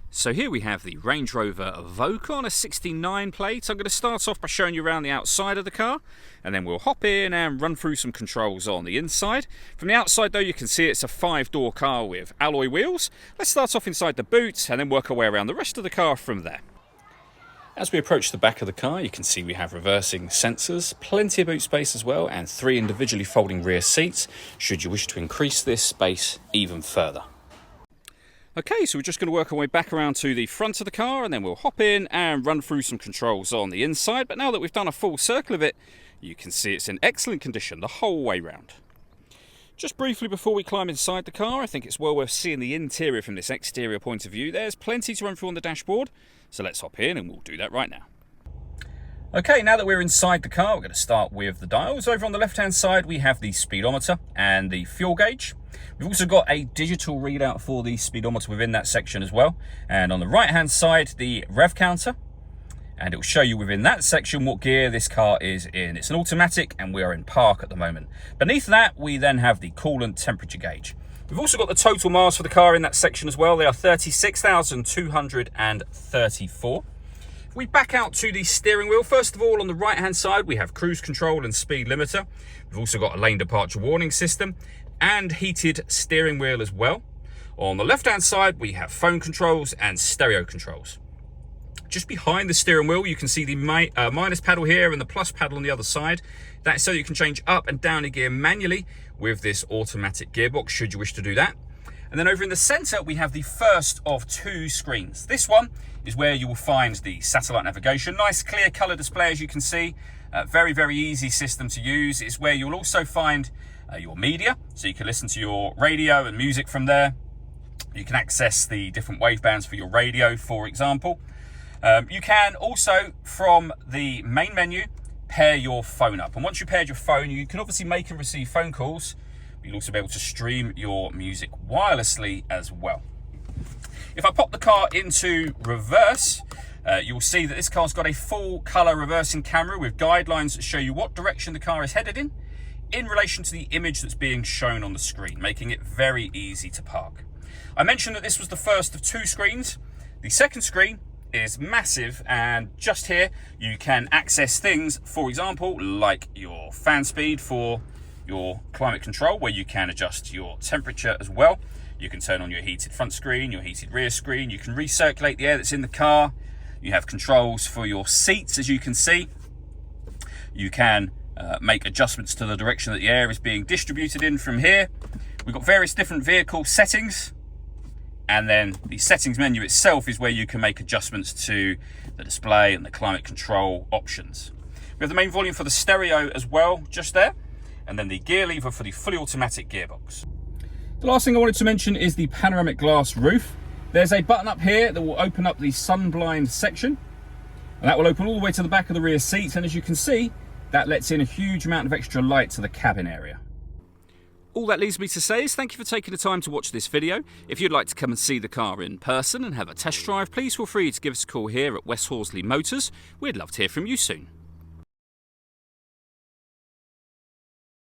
So here we have the Range Rover Evoque on a 69 plate. I'm going to start off by showing you around the outside of the car, and then we'll hop in and run through some controls on the inside. From the outside though, you can see it's a 5-door car with alloy wheels. Let's start off inside the boot and then work our way around the rest of the car from there. As we approach the back of the car, you can see we have reversing sensors, plenty of boot space as well, and 3 individually folding rear seats, should you wish to increase this space even further. Okay, so we're just going to work our way back around to the front of the car, and then we'll hop in and run through some controls on the inside. But now that we've done a full circle of it, you can see it's in excellent condition the whole way round. Just briefly before we climb inside the car, I think it's well worth seeing the interior from this exterior point of view. There's plenty to run through on the dashboard, so let's hop in and we'll do that right now. Okay, now that we're inside the car, we're going to start with the dials. Over on the left-hand side, we have the speedometer and the fuel gauge. We've also got a digital readout for the speedometer within that section as well. And on the right-hand side, the rev counter. And it will show you within that section what gear this car is in. It's an automatic and we are in park at the moment. Beneath that, we then have the coolant temperature gauge. We've also got the total miles for the car in that section as well. They are 36,234. If we back out to the steering wheel, first of all, on the right-hand side, we have cruise control and speed limiter. We've also got a lane departure warning system and heated steering wheel as well. On the left-hand side, we have phone controls and stereo controls. Just behind the steering wheel, you can see the minus paddle here and the plus paddle on the other side. That's so you can change up and down a gear manually with this automatic gearbox, should you wish to do that. And then over in the center, we have the first of 2 screens. This one is where you will find the satellite navigation. Nice clear color display, as you can see. Very, very easy system to use. It's where you'll also find your media, so you can listen to your radio and music from there. You can access the different wave bands for your radio, for example. You can also, from the main menu, pair your phone up. And once you've paired your phone, you can obviously make and receive phone calls. You'll also be able to stream your music wirelessly as well. If I pop the car into reverse, you'll see that this car's got a full color reversing camera with guidelines that show you what direction the car is headed in relation to the image that's being shown on the screen, making it very easy to park. I mentioned that this was the first of 2 screens. The second screen is massive, and just here you can access things, for example, like your fan speed for your climate control, where you can adjust your temperature as well. You can turn on your heated front screen, your heated rear screen. You can recirculate the air that's in the car. You have controls for your seats, as you can see. You can make adjustments to the direction that the air is being distributed in from here. We've got various different vehicle settings, and then the settings menu itself is where you can make adjustments to the display and the climate control options. We have the main volume for the stereo as well, just there, and then the gear lever for the fully automatic gearbox. The last thing I wanted to mention is the panoramic glass roof. There's a button up here that will open up the sun blind section, and that will open all the way to the back of the rear seats, and as you can see, that lets in a huge amount of extra light to the cabin area. All that leaves me to say is thank you for taking the time to watch this video. If you'd like to come and see the car in person and have a test drive, please feel free to give us a call here at West Horsley Motors. We'd love to hear from you soon.